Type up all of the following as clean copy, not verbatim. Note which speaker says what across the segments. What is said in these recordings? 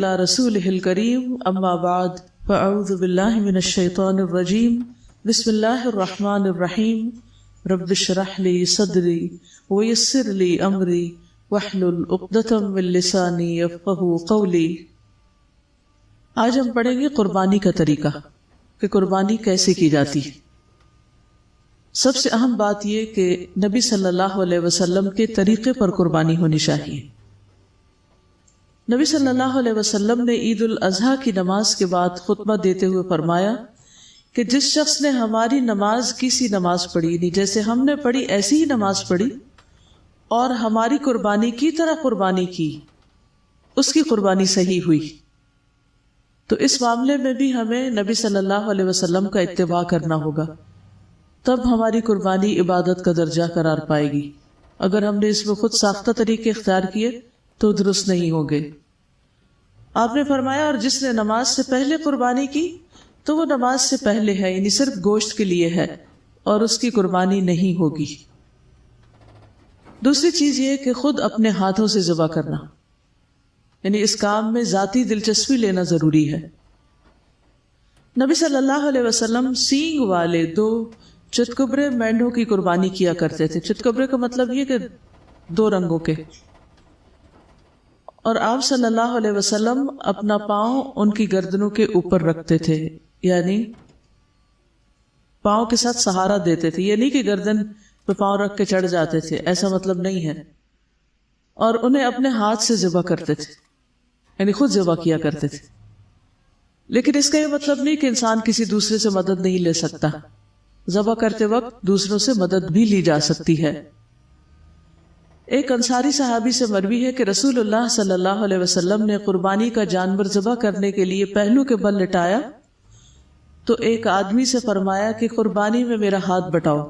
Speaker 1: على رسوله الكريم أما بعد فأعوذ بالله من الشيطان الرجيم بسم الله الرحمن الرحيم رب اشرح لي صدري ويسر لي أمري واحلل عقدة من لساني يفقهوا قولي۔ آج ہم پڑھیں گے قربانی کا طریقہ کہ قربانی کیسے کی جاتی ہے۔ سب سے اہم بات یہ کہ نبی صلی اللہ علیہ وسلم کے طریقے پر قربانی ہونی چاہیے۔ نبی صلی اللہ علیہ وسلم نے عید الاضحیٰ کی نماز کے بعد خطبہ دیتے ہوئے فرمایا کہ جس شخص نے ہماری نماز کی سی نماز پڑھی، نہیں جیسے ہم نے پڑھی ایسی ہی نماز پڑھی اور ہماری قربانی کی طرح قربانی کی، اس کی قربانی صحیح ہوئی۔ تو اس معاملے میں بھی ہمیں نبی صلی اللہ علیہ وسلم کا اتباع کرنا ہوگا، تب ہماری قربانی عبادت کا درجہ قرار پائے گی۔ اگر ہم نے اس میں خود ساختہ طریقے اختیار کیے تو درست نہیں ہوں گے۔ آپ نے فرمایا اور جس نے نماز سے پہلے قربانی کی تو وہ نماز سے پہلے ہے، یعنی صرف گوشت کے لیے ہے اور اس کی قربانی نہیں ہوگی۔ دوسری چیز یہ کہ خود اپنے ہاتھوں سے ذبح کرنا، یعنی اس کام میں ذاتی دلچسپی لینا ضروری ہے۔ نبی صلی اللہ علیہ وسلم سینگ والے 2 چتکبرے مینڈوں کی قربانی کیا کرتے تھے۔ چتکبرے کا مطلب یہ کہ 2 رنگوں کے، اور آپ صلی اللہ علیہ وسلم اپنا پاؤں ان کی گردنوں کے اوپر رکھتے تھے، یعنی پاؤں کے ساتھ سہارا دیتے تھے، یہ نہیں کہ گردن پہ پاؤں رکھ کے چڑھ جاتے تھے، ایسا مطلب نہیں ہے۔ اور انہیں اپنے ہاتھ سے ذبح کرتے تھے، یعنی خود ذبح کیا کرتے تھے۔ لیکن اس کا یہ مطلب نہیں کہ انسان کسی دوسرے سے مدد نہیں لے سکتا، ذبح کرتے وقت دوسروں سے مدد بھی لی جا سکتی ہے۔ ایک انصاری صحابی سے مروی ہے کہ رسول اللہ صلی اللہ علیہ وسلم نے قربانی کا جانور ذبح کرنے کے لیے پہلو کے بل لٹایا تو ایک آدمی سے فرمایا کہ قربانی میں میرا ہاتھ بٹاؤ،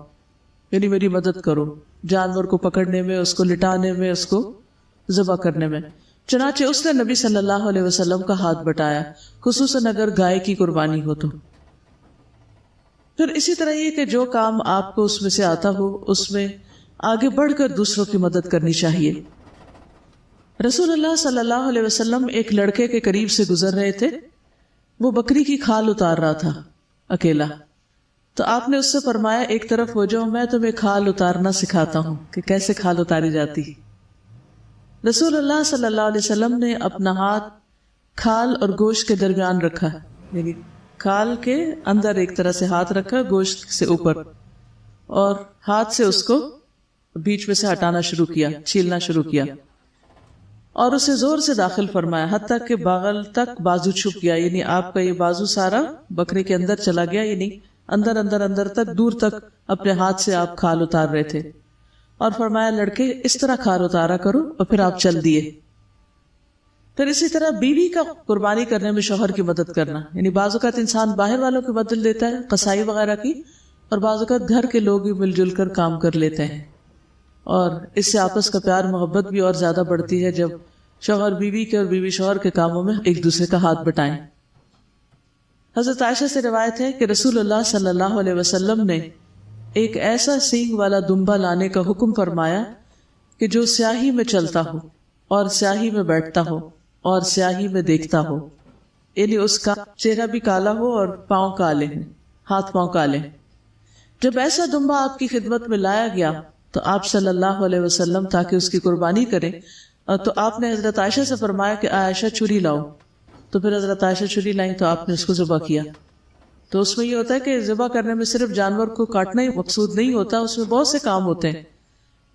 Speaker 1: یعنی میری مدد کرو جانور کو پکڑنے میں، اس کو لٹانے میں، اس کو ذبح کرنے میں۔ چنانچہ اس نے نبی صلی اللہ علیہ وسلم کا ہاتھ بٹایا، خصوصاً اگر گائے کی قربانی ہو تو۔ پھر اسی طرح یہ کہ جو کام آپ کو اس میں سے آتا ہو اس میں آگے بڑھ کر دوسروں کی مدد کرنی چاہیے۔ رسول اللہ صلی اللہ علیہ وسلم ایک لڑکے کے قریب سے گزر رہے تھے، وہ بکری کی کھال اتار رہا تھا اکیلا، تو آپ نے اس سے فرمایا ایک طرف ہو جاؤ، میں تمہیں کھال اتارنا سکھاتا ہوں کہ کیسے کھال اتاری جاتی۔ رسول اللہ صلی اللہ علیہ وسلم نے اپنا ہاتھ کھال اور گوشت کے درمیان رکھا، یعنی کھال کے اندر ایک طرح سے ہاتھ رکھا، گوشت سے اوپر، اور ہاتھ سے اس کو بیچ میں سے ہٹانا شروع کیا، چھیلنا شروع کیا، اور اسے زور سے داخل فرمایا حتیٰ کہ باغل تک بازو چھپ گیا، یعنی آپ کا یہ بازو سارا بکرے کے اندر چلا گیا، یعنی اندر اندر اندر تک، دور تک اپنے ہاتھ سے آپ کھال اتار رہے تھے۔ اور فرمایا لڑکے اس طرح کھال اتارا کرو، اور پھر آپ چل دیے۔ پھر اسی طرح بیوی کا قربانی کرنے میں شوہر کی مدد کرنا، یعنی بعض اوقات انسان باہر والوں کی مدد لیتا ہے، قصائی وغیرہ کی، اور بعض اوقات گھر کے لوگ بھی مل جل کر کام کر لیتے ہیں، اور اس سے آپس کا پیار محبت بھی اور زیادہ بڑھتی ہے جب شوہر بیوی کے اور بیوی شوہر کے کاموں میں ایک دوسرے کا ہاتھ بٹائیں۔ حضرت عائشہ سے روایت ہے کہ رسول اللہ صلی اللہ علیہ وسلم نے ایک ایسا سینگ والا دمبا لانے کا حکم فرمایا کہ جو سیاہی میں چلتا ہو اور سیاہی میں بیٹھتا ہو اور سیاہی میں دیکھتا ہو، یعنی اس کا چہرہ بھی کالا ہو اور پاؤں کالے ہیں، ہاتھ پاؤں کالے ہیں۔ جب ایسا دمبا آپ کی خدمت میں لایا گیا تو آپ صلی اللہ علیہ وسلم تاکہ اس کی قربانی کریں، تو آپ نے حضرت عائشہ سے فرمایا کہ عائشہ چھری لاؤ، تو پھر حضرت عائشہ چھری لائیں تو آپ نے اس کو ذبح کیا۔ تو اس میں یہ ہوتا ہے کہ ذبح کرنے میں صرف جانور کو کاٹنا ہی مقصود نہیں ہوتا، اس میں بہت سے کام ہوتے ہیں۔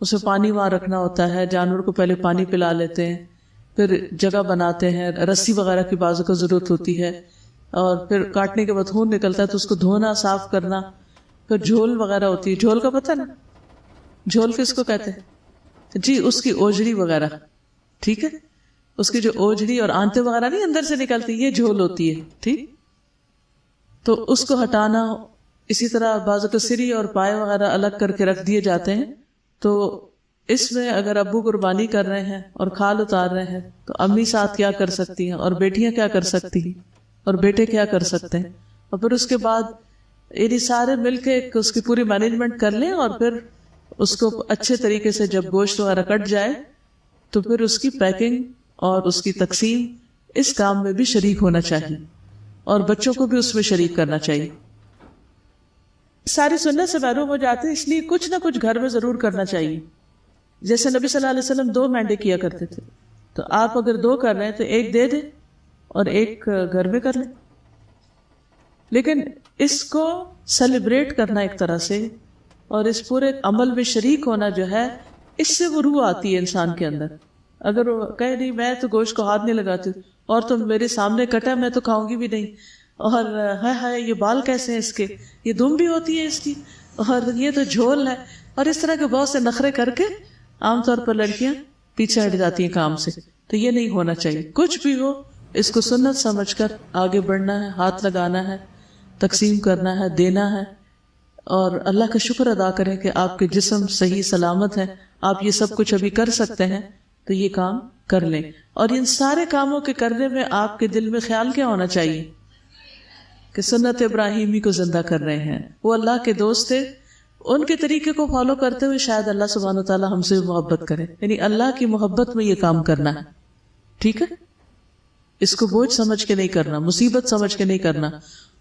Speaker 1: اس میں پانی وہاں رکھنا ہوتا ہے، جانور کو پہلے پانی پلا لیتے ہیں، پھر جگہ بناتے ہیں، رسی وغیرہ کی بازو کا ضرورت ہوتی ہے، اور پھر کاٹنے کے بعد خون نکلتا ہے تو اس کو دھونا، صاف کرنا، پھر جھول وغیرہ ہوتی ہے۔ جھول کا پتہ نا، جھول کس کو کہتے ہیں؟ جی اس کی اوجڑی وغیرہ، ٹھیک ہے، اس کی جو اوجڑی اور آنتے وغیرہ نہیں اندر سے نکلتی، یہ جھول ہوتی ہے، ٹھیک۔ تو اس کو ہٹانا، اسی طرح بازو کا سری اور پائے وغیرہ الگ کر کے رکھ دیے جاتے ہیں۔ تو اس میں اگر ابو قربانی کر رہے ہیں اور کھال اتار رہے ہیں تو امی ساتھ کیا کر سکتی ہیں، اور بیٹیاں کیا کر سکتی ہیں، اور بیٹے کیا کر سکتے ہیں، اور پھر اس کے بعد یعنی سارے مل کے اس کی پوری مینجمنٹ کر لیں، اور پھر اس کو اچھے طریقے سے جب گوشت وغیرہ کٹ جائے تو پھر اس کی پیکنگ اور اس کی تقسیم اس کام میں بھی شریک ہونا چاہیے اور بچوں کو بھی اس میں شریک کرنا چاہیے. ساری سنت سے محروم ہو جاتے ہیں، اس لیے کچھ نہ کچھ گھر میں ضرور کرنا چاہیے. جیسے نبی صلی اللہ علیہ وسلم 2 مینڈے کیا کرتے تھے، تو آپ اگر 2 کر رہے ہیں تو 1 دے دیں اور 1 گھر میں کر لیں. لیکن اس کو سیلیبریٹ کرنا ایک طرح سے اور اس پورے عمل میں شریک ہونا جو ہے، اس سے وہ روح آتی ہے انسان کے اندر. اگر وہ کہے نہیں میں تو گوشت کو ہاتھ نہیں لگاتی اور تم میرے سامنے کٹا میں تو کھاؤں گی بھی نہیں، اور ہائے یہ بال کیسے ہیں اس کے، یہ دم بھی ہوتی ہے اس کی، اور یہ تو جھول ہے، اور اس طرح کے بہت سے نخرے کر کے عام طور پر لڑکیاں پیچھے ہٹ جاتی ہیں کام سے. تو یہ نہیں ہونا چاہیے. کچھ بھی ہو اس کو سنت سمجھ کر آگے بڑھنا ہے، ہاتھ لگانا ہے، تقسیم کرنا ہے، دینا ہے، اور اللہ کا شکر ادا کریں کہ آپ کے جسم صحیح سلامت ہے، آپ یہ سب کچھ ابھی کر سکتے ہیں، تو یہ کام کر لیں. اور ان سارے کاموں کے کرنے میں آپ کے دل میں خیال کیا ہونا چاہیے کہ سنت ابراہیمی کو زندہ کر رہے ہیں. وہ اللہ کے دوست تھے، ان کے طریقے کو فالو کرتے ہوئے شاید اللہ سبحانہ وتعالی ہم سے محبت کرے. یعنی اللہ کی محبت میں یہ کام کرنا ہے. ٹھیک ہے، اس کو بوجھ سمجھ کے نہیں کرنا، مصیبت سمجھ کے نہیں کرنا،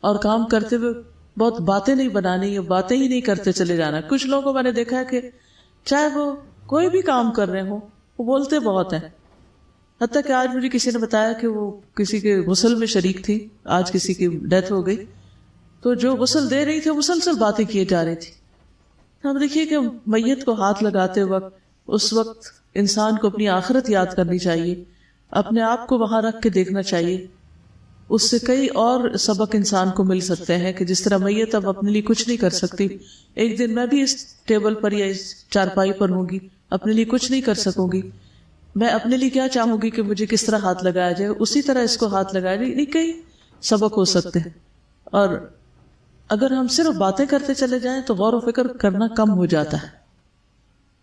Speaker 1: اور کام کرتے ہوئے بہت باتیں نہیں بنانی، یہ باتیں ہی نہیں کرتے چلے جانا. کچھ لوگوں کو میں نے دیکھا ہے کہ چاہے وہ کوئی بھی کام کر رہے ہوں وہ بولتے بہت ہیں. حتیٰ کہ آج مجھے کسی نے بتایا کہ وہ کسی کے غسل میں شریک تھی، آج کسی کی ڈیتھ ہو گئی، تو جو غسل دے رہی تھی مسلسل باتیں کیے جا رہی تھی. اب دیکھیے کہ میت کو ہاتھ لگاتے وقت اس وقت انسان کو اپنی آخرت یاد کرنی چاہیے، اپنے آپ کو وہاں رکھ کے دیکھنا چاہیے. اس سے کئی اور سبق انسان کو مل سکتے ہیں کہ جس طرح میت اب اپنے لیے کچھ نہیں کر سکتی، ایک دن میں بھی اس ٹیبل پر یا اس چارپائی پر ہوں گی، اپنے لیے کچھ نہیں کر سکوں گی. میں اپنے لیے کیا چاہوں گی کہ مجھے کس طرح ہاتھ لگایا جائے، اسی طرح اس کو ہاتھ لگایا جائے. نہیں، کئی سبق ہو سکتے ہیں. اور اگر ہم صرف باتیں کرتے چلے جائیں تو غور و فکر کرنا کم ہو جاتا ہے،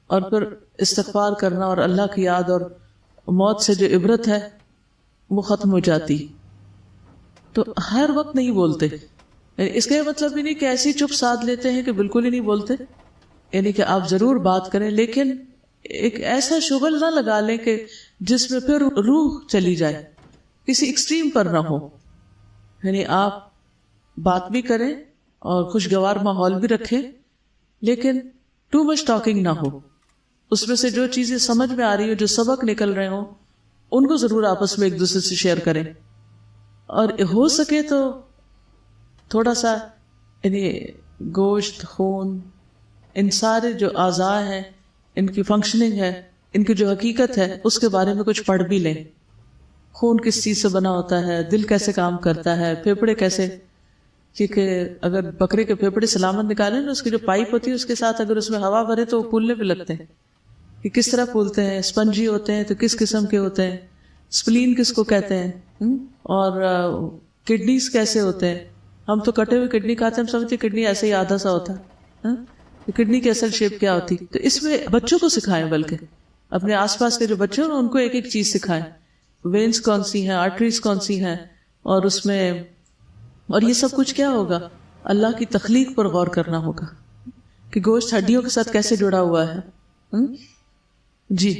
Speaker 1: اور پھر استغفار کرنا اور اللہ کی یاد اور موت سے جو عبرت ہے وہ ختم ہو جاتی. تو ہر وقت نہیں بولتے، اس کا یہ مطلب بھی نہیں کہ ایسی چپ سادھ لیتے ہیں کہ بالکل ہی نہیں بولتے. یعنی کہ آپ ضرور بات کریں، لیکن ایک ایسا شغل نہ لگا لیں کہ جس میں پھر روح چلی جائے، کسی ایکسٹریم پر نہ ہو. یعنی آپ بات بھی کریں اور خوشگوار ماحول بھی رکھیں، لیکن ٹو مچ ٹاکنگ نہ ہو. اس میں سے جو چیزیں سمجھ میں آ رہی ہو، جو سبق نکل رہے ہوں، ان کو ضرور آپس میں ایک دوسرے سے شیئر کریں. اور ہو سکے تو تھوڑا سا یعنی گوشت، خون، ان سارے جو اعضاء ہیں، ان کی فنکشننگ ہے، ان کی جو حقیقت ہے، اس کے بارے میں کچھ پڑھ بھی لیں. خون کس چیز سے بنا ہوتا ہے، دل کیسے کام کرتا ہے، پھیپھڑے کیسے، کیونکہ اگر بکرے کے پھیپھڑے سلامت نکالیں نا، اس کی جو پائپ ہوتی ہے اس کے ساتھ اگر اس میں ہوا بھرے تو وہ پھولنے بھی لگتے ہیں. کہ کس طرح پھولتے ہیں، اسپنجی ہوتے ہیں تو کس قسم کے ہوتے ہیں، سپلین کس کو کہتے ہیں، اور کڈنیز کیسے ہوتے ہیں. ہم تو کٹے ہوئے کڈنی کھاتے ہیں، ہم سمجھتے کڈنی ایسے ہی آدھا سا ہوتا ہے. کڈنی کی اصل شیپ کیا ہوتی. تو اس میں بچوں کو سکھائیں، بلکہ اپنے آس پاس کے جو بچے ہیں ان کو ایک ایک چیز سکھائیں. وینز کون سی ہیں، آرٹریز کون سی ہیں، اور اس میں، اور یہ سب کچھ کیا ہوگا، اللہ کی تخلیق پر غور کرنا ہوگا کہ گوشت ہڈیوں کے ساتھ کیسے جڑا ہوا ہے. جی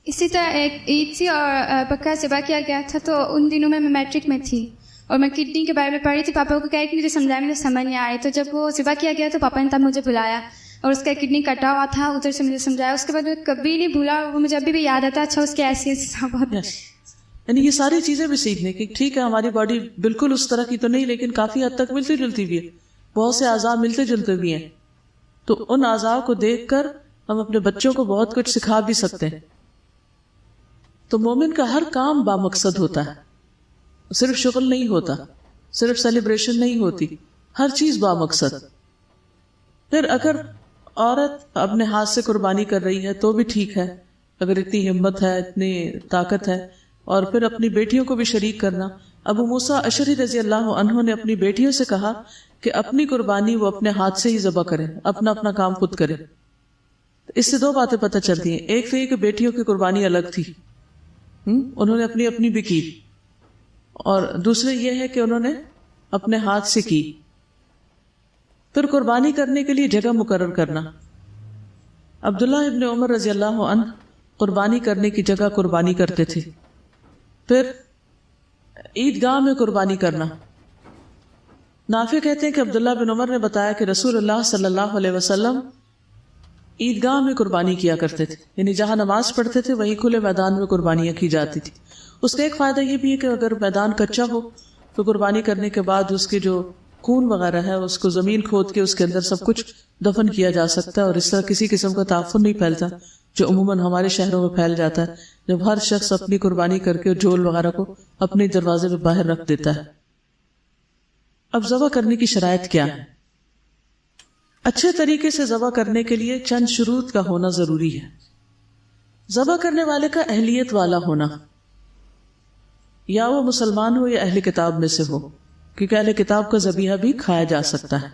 Speaker 2: اسی طرح ایک عید تھی اور بکرا ذبح کیا گیا تھا، تو ان دنوں میں میٹرک میں تھی اور میں کڈنی کے بارے میں پڑھی تھی. پاپا کو کہا کہ مجھے سمجھایا، مجھے سمجھ نہیں آئی. تو جب وہ ذبح کیا گیا تو پاپا نے تب مجھے بلایا اور اس کا کڈنی کٹا ہوا تھا، ادھر سے مجھے سمجھایا. اس کے بعد میں کبھی نہیں بھولا، وہ مجھے ابھی بھی یاد آتا. اچھا اس کے ایسی بہت.
Speaker 1: یعنی یہ ساری چیزیں بھی سیکھنے کی. ٹھیک ہے ہماری باڈی بالکل اس طرح کی تو نہیں، لیکن کافی حد تک ملتی جلتی بھی ہے، بہت سے اعضاء ملتے جلتے بھی ہیں. تو ان اعضاء کو دیکھ کر ہم اپنے بچوں کو بہت کچھ سکھا بھی سکتے ہیں. تو مومن کا ہر کام بامقصد ہوتا ہے، صرف شغل نہیں ہوتا، صرف سیلیبریشن نہیں ہوتی، ہر چیز بامقصد. پھر اگر عورت اپنے ہاتھ سے قربانی کر رہی ہے تو بھی ٹھیک ہے، اگر اتنی ہمت ہے، اتنی طاقت ہے. اور پھر اپنی بیٹیوں کو بھی شریک کرنا. ابو موسیٰ اشعری رضی اللہ عنہ نے اپنی بیٹیوں سے کہا کہ اپنی قربانی وہ اپنے ہاتھ سے ہی ذبح کریں، اپنا اپنا کام خود کریں. اس سے دو باتیں پتہ چلتی ہیں. ایک تو یہ کہ بیٹیوں کی قربانی الگ تھی، انہوں نے اپنی اپنی بھی کی، اور دوسرے یہ ہے کہ انہوں نے اپنے ہاتھ سے کی. پھر قربانی کرنے کے لیے جگہ مقرر کرنا. عبداللہ ابن عمر رضی اللہ عنہ قربانی کرنے کی جگہ قربانی کرتے تھے. پھر عیدگاہ میں قربانی کرنا. نافع کہتے ہیں کہ عبداللہ بن عمر نے بتایا کہ رسول اللہ صلی اللہ علیہ وسلم عیدگاہ میں قربانی کیا کرتے تھے، یعنی جہاں نماز پڑھتے تھے وہیں کھلے میدان میں قربانیاں کی جاتی تھی. اس کا ایک فائدہ یہ بھی ہے کہ اگر میدان کچا ہو تو قربانی کرنے کے بعد اس کے جو خون وغیرہ ہے اس کو زمین کھود کے اس کے اندر سب کچھ دفن کیا جا سکتا ہے، اور اس طرح کسی قسم کا تعفن نہیں پھیلتا جو عموماً ہمارے شہروں میں پھیل جاتا ہے جب ہر شخص اپنی قربانی کر کے جول وغیرہ کو اپنے دروازے میں باہر رکھ دیتا ہے. اب ذبح کرنے کی شرائط کیا ہے؟ اچھے طریقے سے ذبح کرنے کے لیے چند شروط کا ہونا ضروری ہے. ذبح کرنے والے کا اہلیت والا ہونا، یا وہ مسلمان ہو یا اہل کتاب میں سے ہو، کیونکہ اہل کتاب کا ذبیحہ بھی کھایا جا سکتا ہے.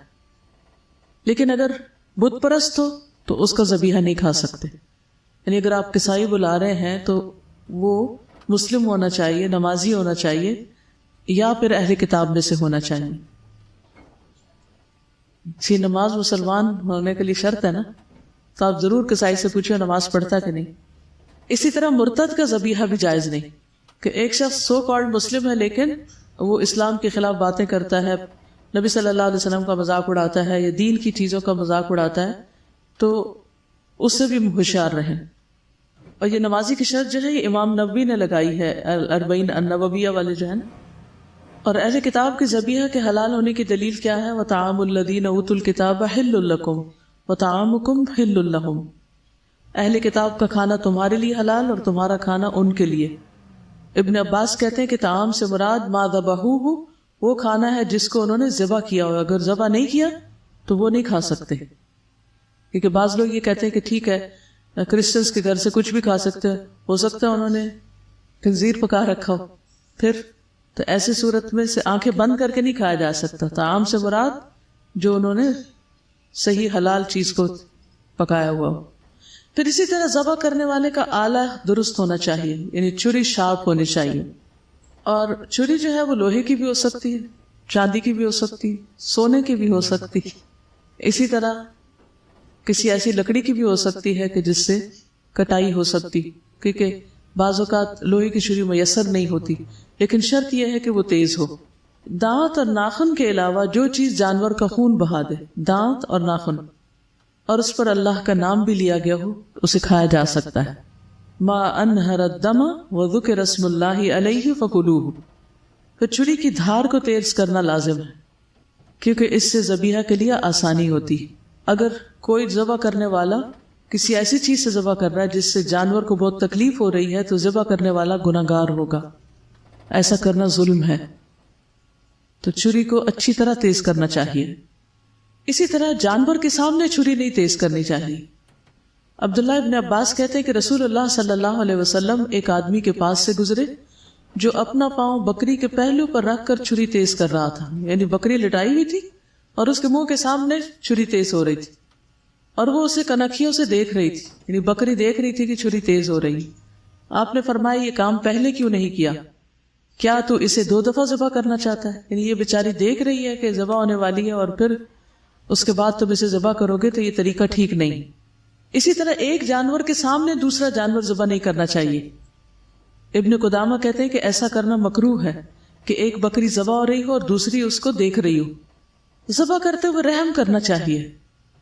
Speaker 1: لیکن اگر بت پرست ہو تو اس کا ذبیحہ نہیں کھا سکتے. یعنی اگر آپ کسائی بلا رہے ہیں تو وہ مسلم ہونا چاہیے، نمازی ہونا چاہیے، یا پھر اہل کتاب میں سے ہونا چاہیے. جی نماز مسلمان ہونے کے لیے شرط ہے نا، تو آپ ضرور کسائی سے پوچھیں نماز پڑھتا کہ نہیں. اسی طرح مرتد کا ذبیحہ بھی جائز نہیں، کہ ایک شخص سو کالڈ مسلم ہے لیکن وہ اسلام کے خلاف باتیں کرتا ہے، نبی صلی اللہ علیہ وسلم کا مذاق اڑاتا ہے یا دین کی چیزوں کا مذاق اڑاتا ہے، تو اس سے بھی ہوشیار رہیں. اور یہ نمازی کی شرط جو ہے یہ امام نووی نے لگائی ہے، الاربعین النوویہ والے جو ہے نا. اور اہل کتاب کے ذبیحہ کے حلال ہونے کی دلیل کیا ہے؟ وَطَعَامُ الَّذِينَ أُوتُوا الْكِتَابَ حِلٌّ لَكُمْ وَطَعَامُكُمْ حِلٌّ لَهُمْ. اہل کتاب کا کھانا تمہارے لیے حلال اور تمہارا کھانا ان کے لیے. ابن عباس کہتے ہیں کہ طعام سے مراد ما ذبحوہ، وہ کھانا ہے جس کو انہوں نے ذبح کیا ہو. اگر ذبح نہیں کیا تو وہ نہیں کھا سکتے. کیونکہ بعض لوگ یہ کہتے ہیں کہ ٹھیک ہے کرسچنس کے گھر سے کچھ بھی کھا سکتے ہیں، ہو سکتا ہے انہوں نے خنزیر پکا رکھا ہو، پھر تو ایسی صورت میں سے آنکھیں بند کر کے نہیں کھایا جا سکتا. طعام سے مراد جو انہوں نے صحیح حلال چیز کو پکایا ہوا ہو. پھر اسی طرح ذبح کرنے والے کا آلہ درست ہونا چاہیے، یعنی چھری شارپ ہونی چاہیے. اور چھری جو ہے وہ لوہے کی بھی ہو سکتی ہے، چاندی کی بھی ہو سکتی، سونے کی بھی ہو سکتی، اسی طرح کسی ایسی لکڑی کی بھی ہو سکتی ہے کہ جس سے کٹائی ہو سکتی، کیونکہ بعض اوقات لوہے کی چھری میسر نہیں ہوتی. لیکن شرط یہ ہے کہ وہ تیز ہو. دانت اور ناخن کے علاوہ جو چیز جانور کا خون بہا دے، دانت اور ناخن، اور اس پر اللہ کا نام بھی لیا گیا ہو، اسے کھایا جا سکتا ہے. ما انہر الدم وذکر اسم اللہ علیہ فکلوہ. پھر چھری کی دھار کو تیز کرنا لازم ہے، کیونکہ اس سے ذبیحہ کے لیے آسانی ہوتی ہے. اگر کوئی ذبح کرنے والا کسی ایسی چیز سے ذبح کر رہا ہے جس سے جانور کو بہت تکلیف ہو رہی ہے تو ذبح کرنے والا گناہگار ہوگا. ایسا کرنا ظلم ہے. تو چھری کو اچھی طرح تیز کرنا چاہیے. اسی طرح جانور کے سامنے چھری نہیں تیز کرنی چاہیے. عبداللہ ابن عباس کہتے ہیں کہ رسول اللہ صلی اللہ علیہ وسلم ایک آدمی کے پاس سے گزرے جو اپنا پاؤں بکری کے پہلو پر رکھ کر چھری تیز کر رہا تھا. یعنی بکری لٹائی ہوئی تھی اور اس کے منہ کے سامنے چھری تیز ہو رہی تھی، اور وہ اسے کنکھیوں سے دیکھ رہی تھی. یعنی بکری دیکھ رہی تھی کہ چھری تیز ہو رہی. آپ نے فرمایا یہ کام پہلے کیوں نہیں کیا؟ کیا تو اسے 2 دفعہ ذبح کرنا چاہتا ہے؟ یعنی یہ بیچاری دیکھ رہی ہے کہ ذبح ہونے والی ہے اور پھر اس کے بعد تم اسے ذبح کرو گے تو یہ طریقہ ٹھیک نہیں. اسی طرح ایک جانور کے سامنے دوسرا جانور ذبح نہیں کرنا چاہیے. ابن قدامہ کہتے ہیں کہ ایسا کرنا مکروہ ہے کہ ایک بکری ذبح ہو رہی ہو اور دوسری اس کو دیکھ رہی ہو. ذبح کرتے ہوئے رحم کرنا چاہیے،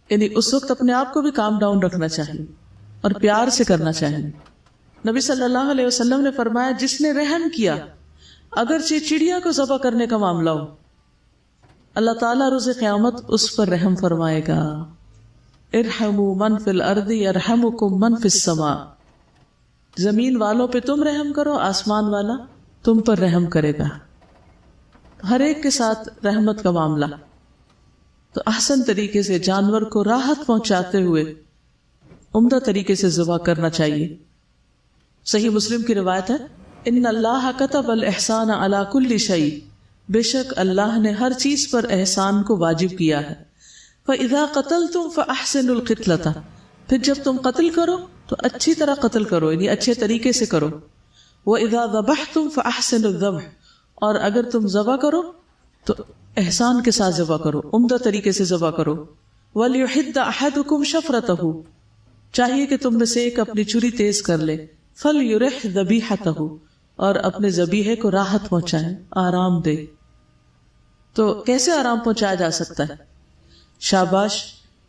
Speaker 1: یعنی اس وقت اپنے آپ کو بھی کام ڈاؤن رکھنا چاہیے اور پیار سے کرنا چاہیے. نبی صلی اللہ علیہ وسلم نے فرمایا جس نے رحم کیا اگرچہ چڑیا کو ذبح کرنے کا معاملہ ہو، اللہ تعالیٰ روز قیامت اس پر رحم فرمائے گا. ارحموا من فی الارض یرحمکم من فی السماء. زمین والوں پہ تم رحم کرو، آسمان والا تم پر رحم کرے گا. ہر ایک کے ساتھ رحمت کا معاملہ. تو احسن طریقے سے جانور کو راحت پہنچاتے ہوئے عمدہ طریقے سے ذبح کرنا چاہیے. صحیح مسلم کی روایت ہے ان اللہ کتب الاحسان علی کل شیء. بے شک اللہ نے ہر چیز پر احسان کو واجب کیا ہے. فاذا قتلتم فاحسنوا القتلۃ. پھر جب تم قتل کرو تو اچھی طرح قتل کرو، یعنی اچھے طریقے سے کرو. واذا ذبحتم فاحسنوا الذبح. اور اگر تم ذبح کرو تو احسان کے ساتھ ذبح کرو، عمدہ طریقے سے ذبح کرو. وَلْيُحِدَّ أَحَدُكُمْ شَفْرَتَهُ. چاہیے کہ تم میں سے ایک اپنی چھری تیز کر لے. فَلْيُرِحْ ذَبِيحَتَهُ. اور اپنے ذبیحے کو راحت پہنچائیں، آرام دے. تو کیسے آرام پہنچایا جا سکتا ہے؟ شاباش.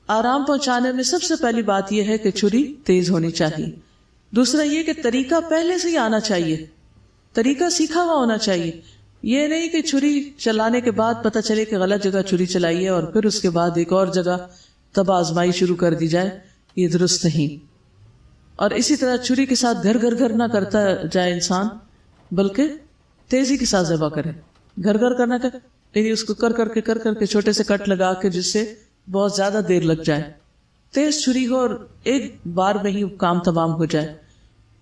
Speaker 1: آرام پہنچانے میں سب سے پہلی بات یہ ہے کہ چھری تیز ہونی چاہیے. دوسرا یہ کہ طریقہ پہلے سے ہی آنا چاہیے، طریقہ سیکھا ہوا ہونا چاہیے. یہ نہیں کہ چھری چلانے کے بعد پتہ چلے کہ غلط جگہ چھری چلائی ہے اور پھر اس کے بعد ایک اور جگہ تب آزمائی شروع کر دی جائے، یہ درست نہیں. اور اسی طرح چھری کے ساتھ گھر گھر نہ کرتا جائے انسان، بلکہ تیزی کے ساتھ ذبح کرے. گھر گھر کرنا کہ یعنی اس کو کر کر کے چھوٹے سے کٹ لگا کے جس سے بہت زیادہ دیر لگ جائے. تیز چھری ہو اور ایک بار میں ہی کام تمام ہو جائے،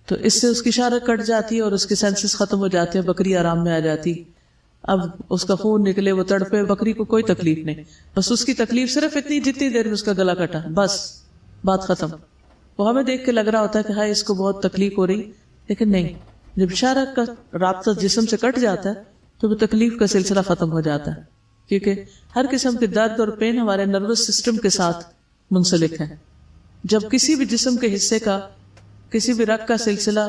Speaker 1: تو اس سے اس کی شارت کٹ جاتی ہے اور اس کے سینسز ختم ہو جاتے ہیں، بکری آرام میں آ جاتی. اب اس کا خون نکلے، وہ تڑپے، بکری کو کوئی تکلیف نہیں، بس اس کی تکلیف صرف اتنی جتنی دیر میں اس کا گلا کٹا، بس بات ختم. وہ ہمیں دیکھ کے لگ رہا ہوتا ہے کہ ہاں اس کو بہت تکلیف ہو رہی، لیکن نہیں. جب شارت کا رابطہ جسم سے کٹ جاتا ہے تو وہ تکلیف کا سلسلہ ختم ہو جاتا ہے، کیونکہ ہر قسم کے درد اور پین ہمارے نروس سسٹم کے ساتھ منسلک ہے. جب کسی بھی جسم کے حصے کا، کسی بھی رگ کا سلسلہ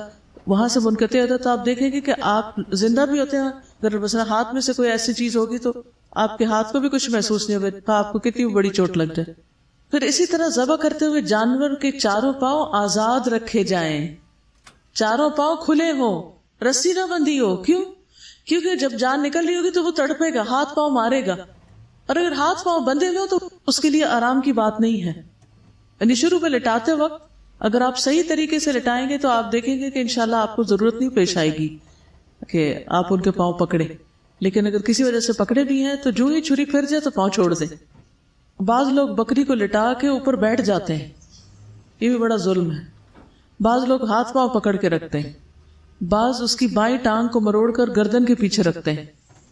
Speaker 1: وہاں سے منقطع ہوتا ہے تو آپ دیکھیں گے کہ آپ زندہ بھی ہوتے ہیں. اگر مثلا ہاتھ میں سے کوئی ایسی چیز ہوگی تو آپ کے ہاتھ کو بھی کچھ محسوس نہیں ہوگا، آپ کو کتنی بڑی چوٹ لگ جائے. پھر اسی طرح ذبح کرتے ہوئے جانور کے چاروں پاؤں آزاد رکھے جائیں، چاروں پاؤں کھلے ہوں، رسی نہ بندھی ہو. کیوں؟ کیونکہ جب جان نکل رہی ہوگی تو وہ تڑپے گا، ہاتھ پاؤں مارے گا. اور اگر ہاتھ پاؤں بندھے ہوئے تو اس کے لیے آرام کی بات نہیں ہے. یعنی شروع میں لٹاتے وقت اگر آپ صحیح طریقے سے لٹائیں گے تو آپ دیکھیں گے کہ انشاءاللہ آپ کو ضرورت نہیں پیش آئے گی کہ آپ ان کے پاؤں پکڑے. لیکن اگر کسی وجہ سے پکڑے بھی ہیں تو جو ہی چھری پھر جائے تو پاؤں چھوڑ دیں. بعض لوگ بکری کو لٹا کے اوپر بیٹھ جاتے ہیں، یہ بھی بڑا ظلم ہے. بعض لوگ ہاتھ پاؤں پکڑ کے رکھتے ہیں، بعض اس کی بائیں ٹانگ کو مروڑ کر گردن کے پیچھے رکھتے ہیں.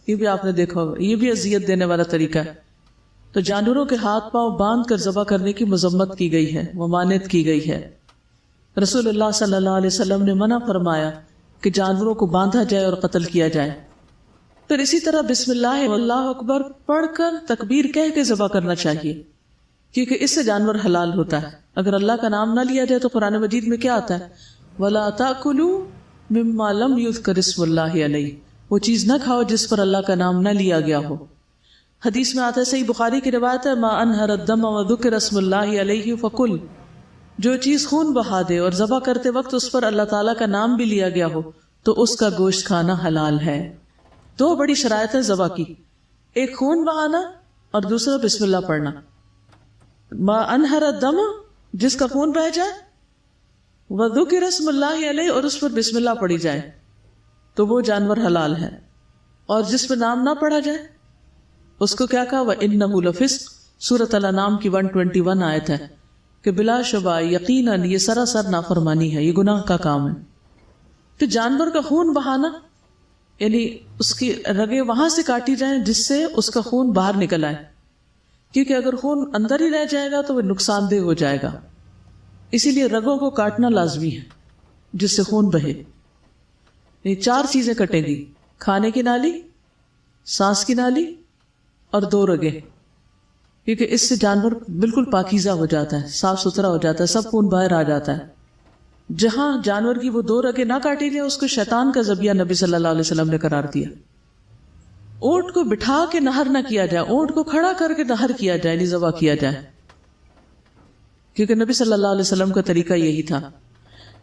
Speaker 1: یہ بھی آپ نے دیکھا ہوگا، یہ بھی اذیت دینے والا طریقہ ہے. تو جانوروں کے ہاتھ پاؤں باندھ کر ذبح کرنے کی مذمت کی گئی ہے، ممانعت کی گئی ہے. رسول اللہ صلی اللہ علیہ وسلم نے منع فرمایا کہ جانوروں کو باندھا جائے اور قتل کیا جائے. پھر اسی طرح بسم اللہ اللہ اکبر پڑھ کر تکبیر کہہ کے ذبح کرنا چاہیے، کیونکہ اس سے جانور حلال ہوتا ہے. اگر اللہ کا نام نہ لیا جائے تو قرآن مجید میں کیا آتا ہے؟ وَلَا تَأْكُلُوا مِمَّا لَمْ يُذْكَرِ اسْمُ اللَّهِ عَلَيْهِ، وہ چیز نہ کھاؤ جس پر اللہ کا نام نہ لیا گیا ہو. حدیث میں آتا ہے، صحیح بخاری کی روایت ہے، مَا أَنْهَرَ الدَّمَ وَذُكِرَ اسْمُ اللَّهِ عَلَيْهِ فَكُلْ، جو چیز خون بہا دے اور ذبح کرتے وقت اس پر اللہ تعالیٰ کا نام بھی لیا گیا ہو تو اس کا گوشت کھانا حلال ہے. دو بڑی شرائط ہے ذبح کی، ایک خون بہانا اور دوسرا بسم اللہ پڑھنا. ما انہر الدم، جس کا خون بہ جائے، وذکر اسم اللہ علیہ، اور اس پر بسم اللہ پڑھی جائے تو وہ جانور حلال ہے. اور جس پر نام نہ پڑھا جائے اس کو کیا کہا؟ وَإِنَّهُ لَفِسْقٌ، سورۃ الانعام کی 121 آیت ہے کہ بلا شبہ یقیناً یہ سراسر نافرمانی ہے، یہ گناہ کا کام ہے. تو جانور کا خون بہانا یعنی اس کی رگیں وہاں سے کاٹی جائیں جس سے اس کا خون باہر نکل آئے، کیونکہ اگر خون اندر ہی رہ جائے گا تو وہ نقصان دہ ہو جائے گا. اسی لیے رگوں کو کاٹنا لازمی ہے جس سے خون بہے. یہ 4 چیزیں کٹیں گی، کھانے کی نالی، سانس کی نالی اور 2 رگیں، کیونکہ اس سے جانور بالکل پاکیزہ ہو جاتا ہے، صاف ستھرا ہو جاتا ہے، سب خون باہر آ جاتا ہے. جہاں جانور کی وہ 2 رگیں نہ کاٹی جائے اس کو شیطان کا ذبیحہ نبی صلی اللہ علیہ وسلم نے قرار دیا. اونٹ کو بٹھا کے نہر نہ کیا جائے، اونٹ کو کھڑا کر کے نہر کیا جائے، نہیں ذبح کیا جائے، کیونکہ نبی صلی اللہ علیہ وسلم کا طریقہ یہی تھا.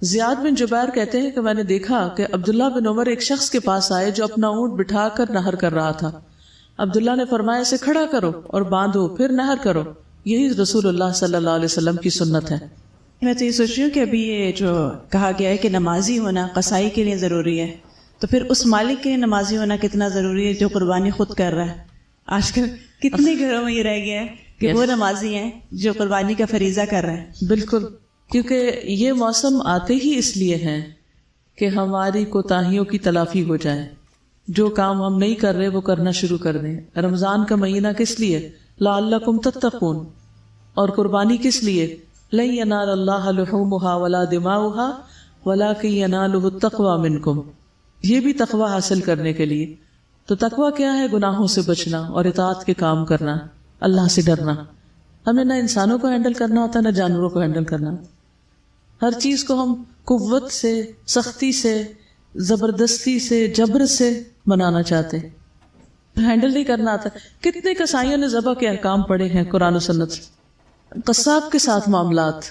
Speaker 1: زیاد بن جبیر کہتے ہیں کہ میں نے دیکھا کہ عبداللہ بن عمر ایک شخص کے پاس آئے جو اپنا اونٹ بٹھا کر نہر کر رہا تھا. عبداللہ نے فرمایا اسے کھڑا کرو اور باندھو پھر نہر کرو، یہی رسول اللہ صلی اللہ علیہ وسلم کی سنت ہے.
Speaker 3: میں تو یہ سوچ رہی ہوں کہ ابھی یہ جو کہا گیا ہے کہ نمازی ہونا قصائی کے لیے ضروری ہے، تو پھر اس مالک کے لیے نمازی ہونا کتنا ضروری ہے جو قربانی خود کر رہا ہے. آج کل کتنے گھروں میں یہ رہ گیا ہے کہ وہ نمازی ہیں جو قربانی کا فریضہ کر رہے ہیں.
Speaker 1: بالکل، کیونکہ یہ موسم آتے ہی اس لیے ہیں کہ ہماری کوتاہیوں کی تلافی ہو جائے. جو کام ہم نہیں کر رہے وہ کرنا شروع کر دیں. رمضان کا مہینہ کس لیے؟ لعلکم تتقون. اور قربانی کس لیے؟ لن ینال اللہ لحومها ولا دماؤها ولکن ینالہ التقوی منکم. یہ بھی تقوی حاصل کرنے کے لیے. تو تقوی کیا ہے؟ گناہوں سے بچنا اور اطاعت کے کام کرنا، اللہ سے ڈرنا. ہمیں نہ انسانوں کو ہینڈل کرنا ہوتا نہ جانوروں کو ہینڈل کرنا. ہر چیز کو ہم قوت سے، سختی سے، زبردستی سے جبر سے منانا چاہتے ہیں, ہینڈل نہیں کرنا آتا. کتنے کسائیوں نے ذبح کے احکام پڑھے ہیں قرآن و سنت سے. قصاب کے ساتھ معاملات,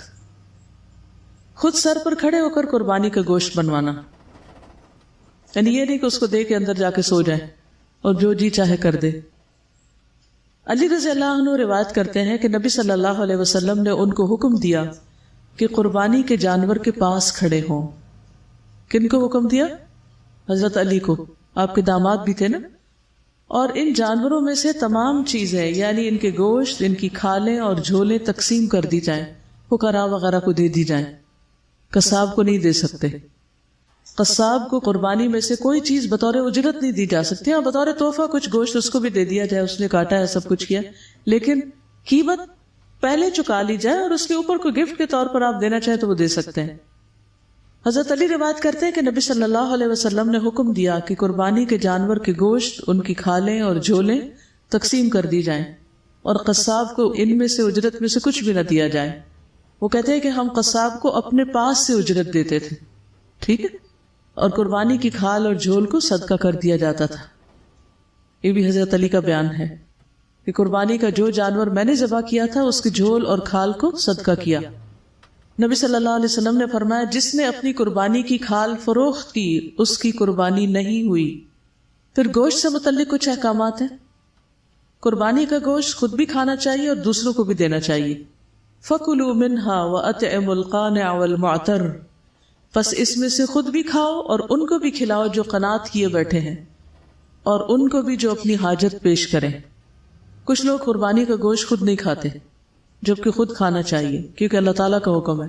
Speaker 1: خود سر پر کھڑے ہو کر قربانی کا گوشت بنوانا, یعنی یہ نہیں کہ اس کو دے کے اندر جا کے سو جائے اور جو جی چاہے کر دے. علی رضی اللہ عنہ روایت کرتے ہیں کہ نبی صلی اللہ علیہ وسلم نے ان کو حکم دیا کہ قربانی کے جانور کے پاس کھڑے ہوں. کن کو حکم دیا؟ حضرت علی کو, آپ کے داماد بھی تھے نا. اور ان جانوروں میں سے تمام چیزیں یعنی ان کے گوشت, ان کی کھالیں اور جھولیں تقسیم کر دی جائیں, فقراء وغیرہ کو دے دی جائیں. قصاب کو نہیں دے سکتے. قصاب کو قربانی میں سے کوئی چیز بطور اجرت نہیں دی جا سکتی. ہاں بطور تحفہ کچھ گوشت اس کو بھی دے دیا جائے, اس نے کاٹا ہے سب کچھ کیا, لیکن قیمت پہلے چکا لی جائے اور اس کے اوپر کوئی گفٹ کے طور پر آپ دینا چاہیں تو وہ دے سکتے ہیں. حضرت علی روایت کرتے ہیں کہ نبی صلی اللہ علیہ وسلم نے حکم دیا کہ قربانی کے جانور کے گوشت, ان کی کھالیں اور جھولیں تقسیم کر دی جائیں اور قصاب کو ان میں سے اجرت میں سے کچھ بھی نہ دیا جائے. وہ کہتے ہیں کہ ہم قصاب کو اپنے پاس سے اجرت دیتے تھے, ٹھیک ہے, اور قربانی کی کھال اور جھول کو صدقہ کر دیا جاتا تھا. یہ بھی حضرت علی کا بیان ہے کہ قربانی کا جو جانور میں نے ذبح کیا تھا اس کی جھول اور کھال کو صدقہ کیا. نبی صلی اللہ علیہ وسلم نے فرمایا جس نے اپنی قربانی کی کھال فروخت کی اس کی قربانی نہیں ہوئی. پھر گوشت سے متعلق کچھ احکامات ہیں. قربانی کا گوشت خود بھی کھانا چاہیے اور دوسروں کو بھی دینا چاہیے. فَكُلُوا مِنْهَا وَأَطْعِمُوا الْقَانِعَ وَالْمُعْتَرَّ, پس اس میں سے خود بھی کھاؤ اور ان کو بھی کھلاؤ جو قناعت کیے بیٹھے ہیں, اور ان کو بھی جو اپنی حاجت پیش کریں. کچھ لوگ قربانی کا گوشت خود نہیں کھاتے جبکہ خود کھانا چاہیے کیونکہ اللہ تعالیٰ کا حکم ہے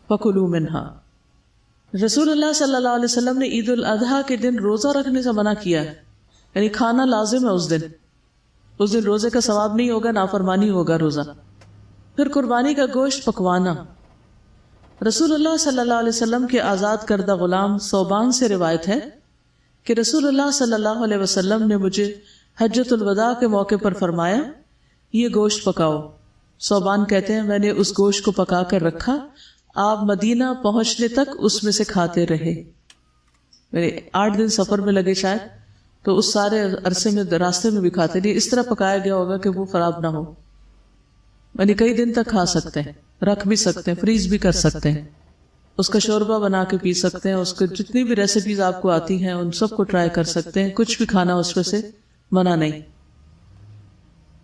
Speaker 1: فَكُلُوا مِنْهَا. رسول اللہ صلی اللہ علیہ وسلم نے عید الاضحیٰ کے دن روزہ رکھنے سے منع کیا ہے, یعنی کھانا لازم ہے اس دن روزے کا ثواب نہیں ہوگا, نافرمانی ہوگا روزہ. پھر قربانی کا گوشت پکوانا. رسول اللہ صلی اللہ علیہ وسلم کے آزاد کردہ غلام ثوبان سے روایت ہے کہ رسول اللہ صلی اللہ علیہ وسلم نے مجھے حجۃ الوداع کے موقع پر فرمایا یہ گوشت پکاؤ. ثوبان کہتے ہیں میں نے اس گوشت کو پکا کر رکھا, آپ مدینہ پہنچنے تک اس میں سے کھاتے رہے. 8 دن سفر میں لگے شاید, تو اس سارے عرصے میں راستے میں بھی کھاتے رہے. اس طرح پکایا گیا ہوگا کہ وہ خراب نہ ہو, یعنی کئی دن تک کھا سکتے ہیں, رکھ بھی سکتے ہیں, فریز بھی کر سکتے ہیں, اس کا شوربہ بنا کے پی سکتے ہیں, اس کو جتنی بھی ریسیپیز آپ کو آتی ہیں ان سب کو ٹرائی کر سکتے ہیں. کچھ بھی کھانا اس میں سے منع نہیں,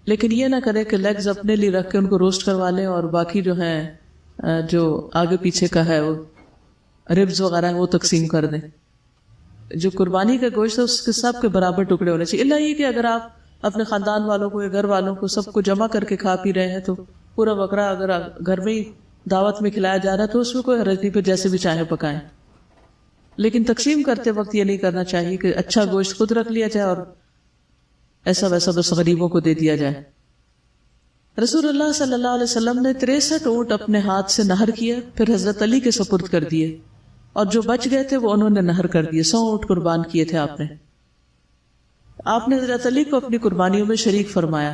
Speaker 1: لیکن یہ نہ کرے کہ لیگز اپنے لیے رکھ کے ان کو روسٹ کروا لیں اور باقی جو ہیں جو آگے پیچھے کا ہے وہ ربز وغیرہ ہے وہ تقسیم کر دیں. جو قربانی کا گوشت ہے اس کے سب کے برابر ٹکڑے ہونے چاہیے. اللہ یہ کہ اگر آپ اپنے خاندان والوں کو یا گھر والوں کو سب کو جمع کر کے کھا پی رہے ہیں تو پورا بکرا اگر گھر میں ہی دعوت میں کھلایا جا رہا ہے تو اس میں کوئی حرج نہیں, پھر جیسے بھی چاہے پکائیں. لیکن تقسیم کرتے وقت یہ نہیں کرنا چاہیے کہ اچھا گوشت خود رکھ لیا جائے اور ایسا ویسا بس غریبوں کو دے دیا جائے. رسول اللہ صلی اللہ علیہ وسلم نے 63 اونٹ اپنے ہاتھ سے نہر کیے, پھر حضرت علی کے سپرد کر دیے, اور جو بچ گئے تھے وہ انہوں نے نہر کر دیے. 100 اونٹ قربان کیے تھے آپ نے حضرت علی کو اپنی قربانیوں میں شریک فرمایا.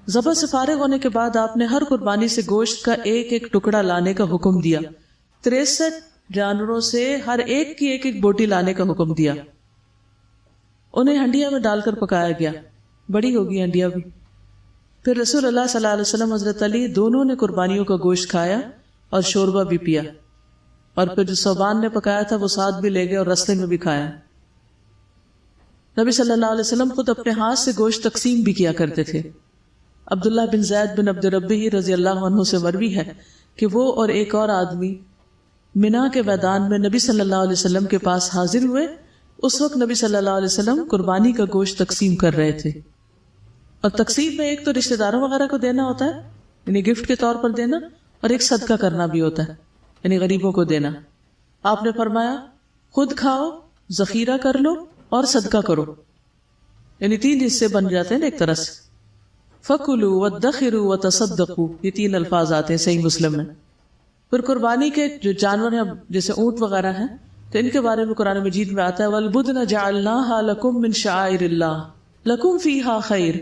Speaker 1: ذبح سے فارغ ہونے کے بعد آپ نے ہر قربانی سے گوشت کا ایک ایک ٹکڑا لانے کا حکم دیا. 63 جانوروں سے ہر ایک کی ایک ایک بوٹی لانے کا حکم دیا. انہیں ہنڈیا میں ڈال کر پکایا گیا, بڑی ہوگی ہنڈیا بھی. پھر رسول اللہ صلی اللہ علیہ وسلم حضرت علی دونوں نے قربانیوں کا گوشت کھایا اور شوربہ بھی پیا, اور پھر جو ثوبان نے پکایا تھا وہ ساتھ بھی لے گئے اور رستے میں بھی کھایا. نبی صلی اللہ علیہ وسلم خود اپنے ہاتھ سے گوشت تقسیم بھی کیا کرتے تھے. عبداللہ بن زید بن عبد ربی رضی اللہ عنہ سے مروی ہے کہ وہ اور ایک اور آدمی منا کے میدان میں نبی صلی اللہ علیہ وسلم کے پاس حاضر ہوئے. اس وقت نبی صلی اللہ علیہ وسلم قربانی کا گوشت تقسیم کر رہے تھے, اور تقسیم میں ایک تو رشتہ داروں وغیرہ کو دینا ہوتا ہے یعنی گفٹ کے طور پر دینا, اور ایک صدقہ کرنا بھی ہوتا ہے یعنی غریبوں کو دینا. آپ نے فرمایا خود کھاؤ, ذخیرہ کر لو اور صدقہ کرو, یعنی 3 حصے بن جاتے ہیں ایک طرح سے. فَكُلُوا وَادَّخِرُوا وَتَصَدَّقُوا, یہ 3 الفاظ آتے ہیں صحیح مسلم میں. پھر قربانی کے جو جانور ہیں جیسے اونٹ وغیرہ ہیں تو ان کے بارے میں قرآن مجید میں آتا ہے وَالْبُدْنَ جَعَلْنَاهَا لَكُمْ مِنْ شَعَائِرِ اللَّهِ لَكُمْ فِيهَا خَيْرٌ